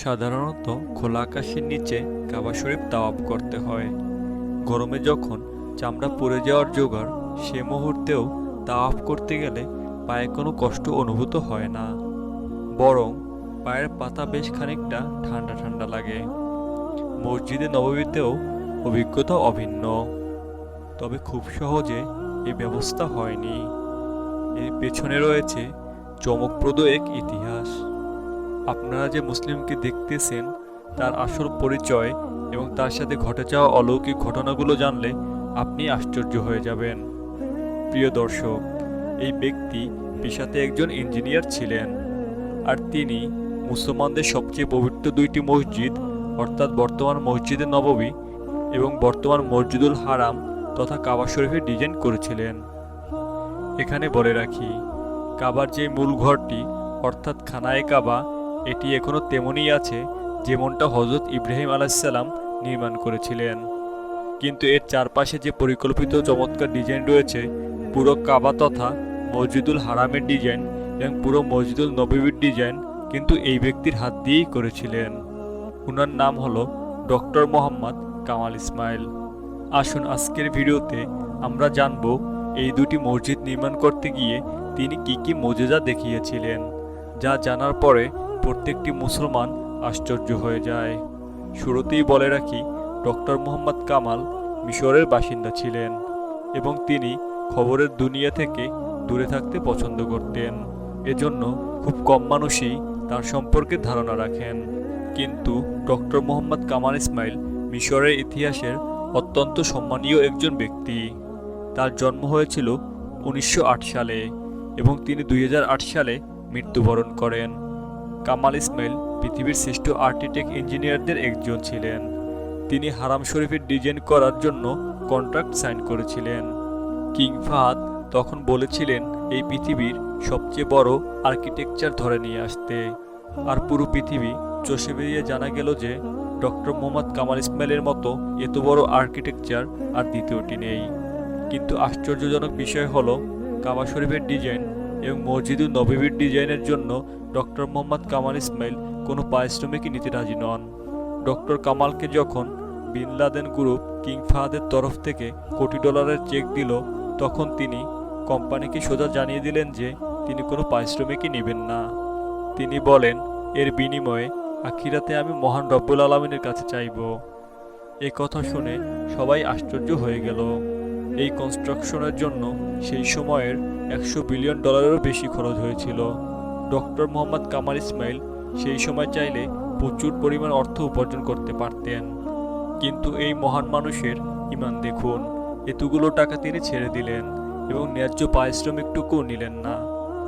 সাধারণত খোলা আকাশের নিচে কাবা শরীফ তাওয়াফ করতে হয়। গরমে যখন চামড়া পুড়ে যাওয়ার জোগাড়, সে মুহূর্তেও তাওয়াফ করতে গেলে পায়ে কোনো কষ্ট অনুভূত হয় না, বরং পায়ের পাতা বেশ খানিকটা ঠান্ডা ঠান্ডা লাগে। মসজিদে নববীতেও অভিজ্ঞতা অভিন্ন, তবে খুব সহজে এই ব্যবস্থা হয়নি। এর পেছনে রয়েছে চমকপ্রদ এক ইতিহাস। আপনারা যে মুসলিমকে দেখতেছেন, তার আসল পরিচয় এবং তার সাথে ঘটে যাওয়া অলৌকিক ঘটনাগুলো জানলে আপনি আশ্চর্য হয়ে যাবেন। প্রিয় দর্শক, এই ব্যক্তি পেশাতে একজন ইঞ্জিনিয়ার ছিলেন, আর তিনি মুসলমানদের সবচেয়ে পবিত্র দুইটি মসজিদ, অর্থাৎ বর্তমান মসজিদে নববী এবং বর্তমান মসজিদুল হারাম তথা কাবা শরীফের ডিজাইন করেছিলেন। এখানে বলে রাখি, কাবার যে মূল ঘরটি অর্থাৎ খানায়ে কাবা, এটি এখনও তেমনই আছে যেমনটা হজরত ইব্রাহিম আলাইসাল্লাম নির্মাণ করেছিলেন। কিন্তু এর চারপাশে যে পরিকল্পিত চমৎকার ডিজাইন রয়েছে, পুরো কাবা তথা মসজিদুল হারামের ডিজাইন এবং পুরো মসজিদুল নববীর ডিজাইন কিন্তু এই ব্যক্তির হাত দিয়েই করেছিলেন। ওনার নাম হলো ডক্টর মোহাম্মদ কামাল ইসমাইল। আসুন আজকের ভিডিওতে আমরা জানব এই দুটি মসজিদ নির্মাণ করতে গিয়ে তিনি কি মোজেজা দেখিয়েছিলেন, যা জানার পরে প্রত্যেকটি মুসলমান আশ্চর্য হয়ে যায়। শুরুতেই বলে রাখি, ডক্টর মোহাম্মদ কামাল মিশরের বাসিন্দা ছিলেন এবং তিনি খবরের দুনিয়া থেকে দূরে থাকতে পছন্দ করতেন। এজন্য খুব কম মানুষই তার সম্পর্কে ধারণা রাখেন। কিন্তু ডক্টর মোহাম্মদ কামাল ইসমাইল মিশরের ইতিহাসের অত্যন্ত সম্মানীয় একজন ব্যক্তি। তার জন্ম হয়েছিল 1908 সালে এবং তিনি 2008 সালে মৃত্যুবরণ করেন। কামাল ইসমাইল পৃথিবীর শ্রেষ্ঠ আর্কিটেক্ট ইঞ্জিনিয়ারদের একজন ছিলেন। তিনি হারাম শরীফের ডিজাইন করার জন্য কন্ট্রাক্ট সাইন করেছিলেন। কিং ফাহাদ তখন বলেছিলেন এই পৃথিবীর সবচেয়ে বড় আর্কিটেকচার ধরে নিয়ে আসতে, আর পুরো পৃথিবী চষে বেরিয়ে জানা গেল যে ডক্টর মোহাম্মদ কামাল ইসমাইলের মতো এত বড় আর্কিটেকচার আর দ্বিতীয়টি নেই। কিন্তু আশ্চর্যজনক বিষয় হলো, কাবা শরীফের ডিজাইন এবং মসজিদুল নববীর ডিজাইনের জন্য ডক্টর মোহাম্মদ কামাল ইসমাইল কোনো পারিশ্রমিকই নিতে রাজি নন। ডক্টর কামালকে যখন বিন লাদেন গ্রুপ কিং ফাহাদের তরফ থেকে কোটি ডলারের চেক দিল, তখন তিনি কোম্পানিকে সোজা জানিয়ে দিলেন যে তিনি কোনো পারিশ্রমিকই নেবেন না। তিনি বলেন, এর বিনিময়ে আখিরাতে আমি মহান রব্বুল আলামিনের কাছে চাইব। এই কথা শুনে সবাই আশ্চর্য হয়ে গেল। এই কনস্ট্রাকশনের জন্য সেই সময়ের $100 বিলিয়ন বেশি খরচ হয়েছিল। ডক্টর মোহাম্মদ কামাল ইসমাইল সেই সময় চাইলে প্রচুর পরিমাণ অর্থ উপার্জন করতে পারতেন, কিন্তু এই মহান মানুষের ঈমান দেখুন, এতগুলো টাকা তিনি ছেড়ে দিলেন এবং ন্যায্য পারিশ্রমিকটুকুও নিলেন না।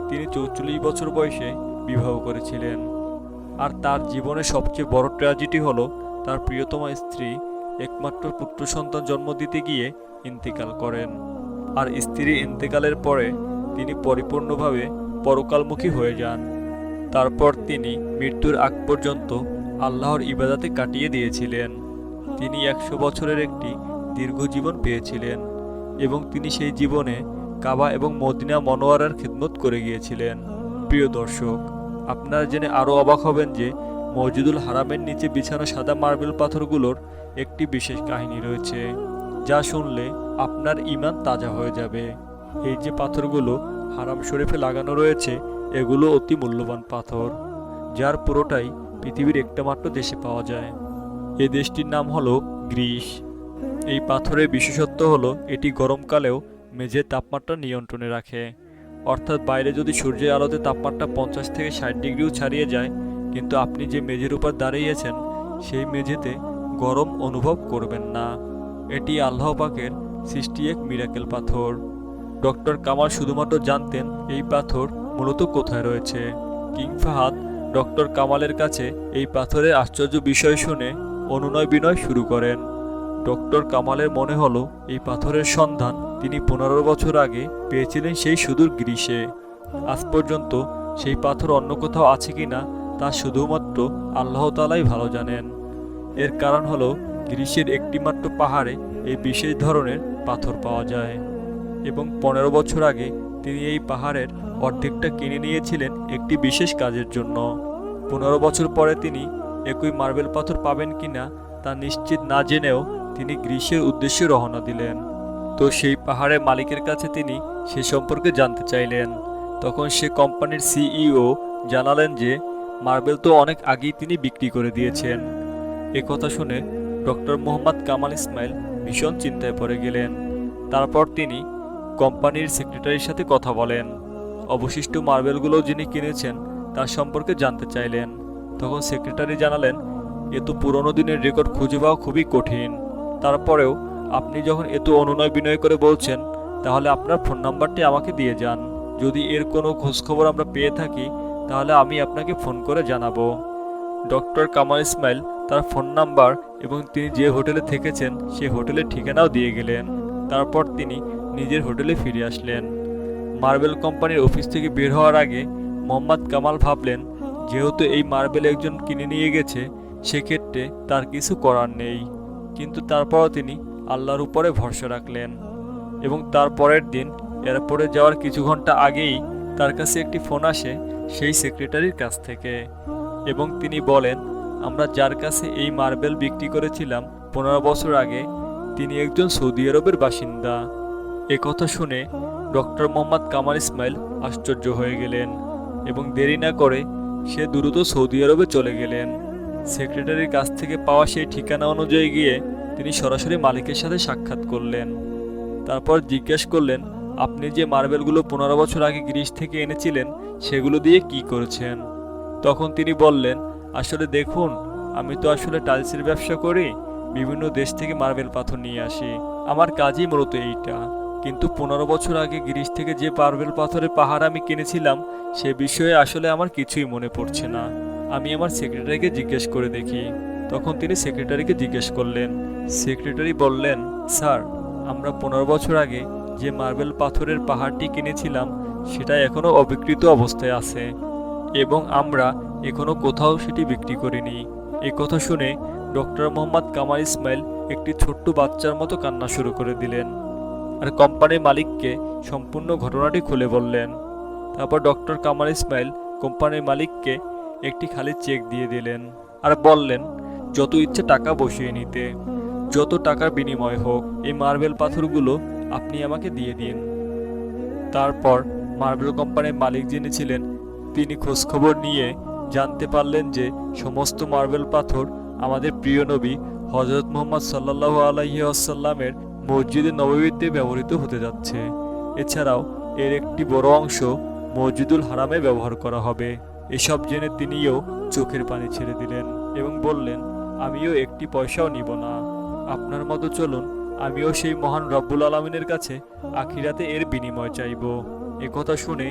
তিনি 44 বছর বয়সে বিবাহ করেছিলেন, আর তার জীবনের সবচেয়ে বড় ট্র্যাজেডি হলো তার প্রিয়তমা স্ত্রী একমাত্র পুত্র সন্তান জন্ম দিতে গিয়ে ইন্তেকাল করেন। আর স্ত্রীর ইন্তেকালের পরে তিনি পরিপূর্ণভাবে পরকালমুখী হয়ে যান। তারপর তিনি মৃত্যুর আগ পর্যন্ত আল্লাহর ইবাদতে কাটিয়ে দিয়েছিলেন। তিনি 100 বছরের একটি দীর্ঘ জীবন পেয়েছিলেন এবং তিনি সেই জীবনে কাবা এবং মদিনা মনোয়ারার খিদমত করে গিয়েছিলেন। প্রিয় দর্শক, আপনারা জেনে আরও অবাক হবেন যে মসজিদুল হারামের নিচে বিছানো সাদা মার্বেল পাথরগুলোর একটি বিশেষ কাহিনী রয়েছে, যা শুনলে আপনার ঈমান তাজা হয়ে যাবে। এই যে পাথরগুলো হারাম শরীফে লাগানো রয়েছে, এগুলো অতি মূল্যবান পাথর, যার পুরোটাই পৃথিবীর একটা মাত্র দেশে পাওয়া যায়। এই দেশটির নাম হলো গ্রিস। এই পাথরের বিশেষত্ব হলো এটি গরমকালেও মেঝের তাপমাত্রা নিয়ন্ত্রণে রাখে, অর্থাৎ বাইরে যদি সূর্যের আলোতে তাপমাত্রা 50 থেকে 60 ডিগ্রিও ছাড়িয়ে যায়, কিন্তু আপনি যে মেঝের উপর দাঁড়িয়েছেন সেই মেঝেতে গরম অনুভব করবেন না। এটি আল্লাহ পাকের সৃষ্টি এক মিরাকেল পাথর। ডক্টর কামাল শুধুমাত্র জানতেন এই পাথর মূলত কোথায় রয়েছে। কিং ফাহাদ ডক্টর কামালের কাছে এই পাথরের আশ্চর্য বিষয় শুনে অনুনয় বিনয় শুরু করেন। ডক্টর কামালের মনে হলো এই পাথরের সন্ধান তিনি 15 বছর আগে পেয়েছিলেন সেই সুদূর গ্রিসে। আজ পর্যন্ত সেই পাথর অন্য কোথাও আছে কিনা তা শুধুমাত্র আল্লাহ তাআলাই ভালো জানেন। এর কারণ হলো গ্রিসের একটিমাত্র পাহাড়ে এই বিশেষ ধরনের পাথর পাওয়া যায় এবং 15 বছর আগে তিনি এই পাহাড়ের অর্ধেকটা কিনে নিয়েছিলেন একটি বিশেষ কাজের জন্য। 15 বছর পরে তিনি একই মার্বেল পাথর পাবেন কিনা তা নিশ্চিত না জেনেও তিনি গ্রীসের উদ্দেশ্যে রওনা দিলেন। তো সেই পাহাড়ের মালিকের কাছে তিনি সে সম্পর্কে জানতে চাইলেন। তখন সে কোম্পানির সিইও জানালেন যে মার্বেল তো অনেক আগেই তিনি বিক্রি করে দিয়েছেন। কথা শুনে ডক্টর মোহাম্মদ কামাল ইসমাইল ভীষণ চিন্তায় পড়ে গেলেন। তারপর তিনি কোম্পানির সেক্রেটারির সাথে কথা বলেন। অবশিষ্ট মার্বেলগুলো যিনি কিনেছেন তার সম্পর্কে জানতে চাইলেন। তখন সেক্রেটারি জানালেন, এত পুরনো দিনের রেকর্ড খুঁজে পাওয়া খুবই কঠিন। তারপরেও আপনি যখন এত অনুনয় বিনয় করে বলছেন, তাহলে আপনার ফোন নাম্বারটি আমাকে দিয়ে যান। যদি এর কোনো খোঁজখবর আমরা পেয়ে থাকি তাহলে আমি আপনাকে ফোন করে জানাবো। ডক্টর কামাল ইসমাইল তার ফোন নাম্বার এবং তিনি যে হোটেলে থেকেছেন সে হোটেলের ঠিকানাও দিয়ে গেলেন। তারপর তিনি নিজের হোটেলে ফিরে আসলেন। মার্বেল কোম্পানির অফিস থেকে বের হওয়ার আগে মোহাম্মদ কামাল ভাবলেন, যেহেতু এই মার্বেল একজন কিনে নিয়ে গেছে, সেক্ষেত্রে তার কিছু করার নেই। কিন্তু তারপরও তিনি আল্লাহর উপরে ভরসা রাখলেন। এবং তার পরের দিন এয়ারপোর্টে যাওয়ার কিছু ঘন্টা আগেই তার কাছে একটি ফোন আসে সেই সেক্রেটারির কাছ থেকে, এবং তিনি বলেন, আমরা যার কাছে এই মার্বেল বিক্রি করেছিলাম 15 বছর আগে, তিনি একজন সৌদি আরবের বাসিন্দা। কথা শুনে ডক্টর মোহাম্মদ কামাল ইসমাইল আশ্চর্য হয়ে গেলেন এবং দেরি না করে সে দ্রুত সৌদি আরবে চলে গেলেন। সেক্রেটারির কাছ থেকে পাওয়া সেই ঠিকানা অনুযায়ী গিয়ে তিনি সরাসরি মালিকের সাথে সাক্ষাৎ করলেন। তারপর জিজ্ঞেস করলেন, আপনি যে মার্বেলগুলো 15 বছর আগে গ্রিস থেকে এনেছিলেন সেগুলো দিয়ে কি করেছেন? তখন তিনি বললেন, আসলে দেখুন, আমি তো আসলে টাইলসের ব্যবসা করি, বিভিন্ন দেশ থেকে মার্বেল পাথর নিয়ে আসি। আমার কাজই মূলত এইটা। কিন্তু 15 বছর আগে গ্রিস থেকে যে মার্বেল পাথরের পাহাড় আমি কিনেছিলাম সে বিষয়ে আসলে আমার কিছুই মনে পড়ছে না। আমি আমার সেক্রেটারিকে জিজ্ঞেস করে দেখি। তখন তিনি সেক্রেটারিকে জিজ্ঞেস করলেন। সেক্রেটারি বললেন, স্যার, আমরা 15 বছর আগে যে মার্বেল পাথরের পাহাড়টি কিনেছিলাম সেটা এখনও অবিকৃত অবস্থায় আছে এবং আমরা এখনো কোথাও সেটি বিক্রি করিনি। কথা শুনে ডক্টর মোহাম্মদ কামাল ইসমাইল একটি ছোট্ট বাচ্চার মতো কান্না শুরু করে দিলেন আর কোম্পানির মালিককে সম্পূর্ণ ঘটনাটি খুলে বললেন। তারপর ডক্টর কামাল ইসমাইল কোম্পানির মালিককে একটি খালি চেক দিয়ে দিলেন আর বললেন, যত ইচ্ছে টাকা বসিয়ে নিতে, যত টাকার বিনিময় হোক, এই মার্বেল পাথরগুলো আপনি আমাকে দিয়ে দিন। তারপর মার্বেল কোম্পানির মালিক যিনি ছিলেন তিনি খোঁজখবর নিয়ে জানতে পারলেন যে সমস্ত মার্বেল পাথর আমাদের প্রিয় নবী হযরত মুহাম্মদ সাল্লাল্লাহু আলাইহি ওয়াসাল্লামের মসজিদে নববীতে ব্যবহৃত হতে যাচ্ছে। এছাড়াও এর একটি বড় অংশ মসজিদুল হারামে ব্যবহার করা হবে। এসব জেনে তিনিও চোখের পানি ছেড়ে দিলেন এবং বললেন, আমিও একটি পয়সাও নিব না। আপনার মতো চলুন, আমিও সেই মহান রব্বুল আলামিনের কাছে আখিরাতে এর বিনিময় চাইব। কথা শুনে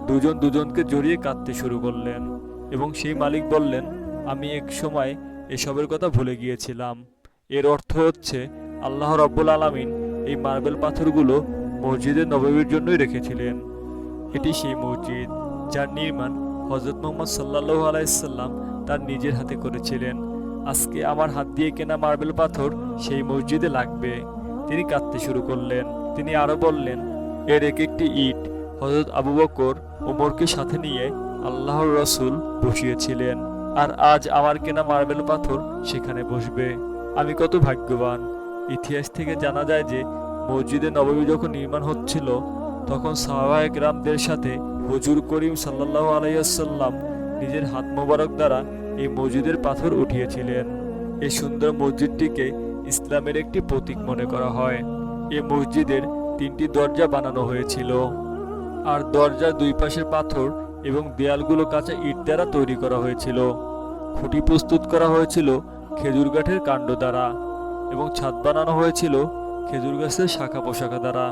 দুজন দুজনকে জড়িয়ে কাঁদতে শুরু করলেন এবং সেই মালিক বললেন, আমি এক সময় এসবের কথা ভুলে গিয়েছিলাম। এর অর্থ হচ্ছে আল্লাহ রব্বুল আলামিন এই মার্বেল পাথরগুলো মসজিদে নববীর জন্যই রেখেছিলেন। এটি সেই মসজিদ যার নির্মাণ হযরত মুহাম্মদ সাল্লাল্লাহু আলাইহি সাল্লাম তার নিজের হাতে করেছিলেন। আজকে আমার হাত দিয়ে কেনা মার্বেল পাথর সেই মসজিদে লাগবে। তিনি কাঁদতে শুরু করলেন। তিনি আরো বললেন, এর এক একটি ইট হযরত আবু বকর ওমরকে সাথে নিয়ে আল্লাহর রাসূল বসিয়েছিলেন, আর আজ আমার কেনা মার্বেল পাথর সেখানে বসবে। আমি কত ভাগ্যবান। ইতিহাস থেকে জানা যায় যে মসজিদে নববী যখন নির্মাণ হচ্ছিল তখন সাহাবায়ে কেরামদের সাথে হুজুর করিম সাল্লাল্লাহু আলাইহি ওয়াসাল্লাম নিজের হাত মোবারক দ্বারা এই মসজিদের পাথর উঠিয়েছিলেন। এই সুন্দর মসজিদটিকে ইসলামের একটি প্রতীক মনে করা হয়। এই মসজিদের 3টি দরজা বানানো হয়েছিল আর দরজার দুই পাশের পাথর এবং দেয়ালগুলো কাঁচা ইট দ্বারা তৈরি করা হয়েছিল। খুঁটি প্রস্তুত করা হয়েছিল খেজুর গাছের কাণ্ড দ্বারা এবং ছাদ বানানো হয়েছিল খেজুর গাছের শাখা পোশাখা দ্বারা।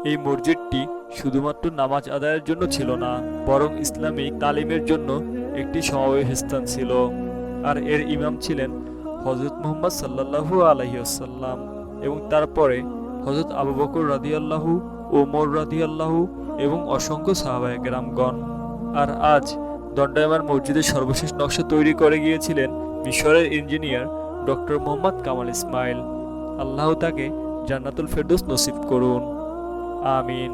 এই মসজিদটি শুধুমাত্র নামাজ আদায়ের জন্য ছিল না, বরং ইসলামিক তালিমের জন্য একটি সমাবেশ স্থান ছিল। আর এর ইমাম ছিলেন হযরত মুহাম্মদ সাল্লাল্লাহু আলাইহি ওয়াসাল্লাম এবং তারপরে হযরত আবু বকর রাদিয়াল্লাহু, ওমর রাদিয়াল্লাহু এবং অসংখ্য সাহাবায়ে কেরামগণ। আর আজ দণ্ডায়মান মসজিদের সর্বশেষ নকশা তৈরি করে গিয়েছিলেন মিশরের ইঞ্জিনিয়ার ডক্টর মোহাম্মদ কামাল ইসমাইল। আল্লাহ তাকে জান্নাতুল ফেরদৌস নসিব করুন, আমিন।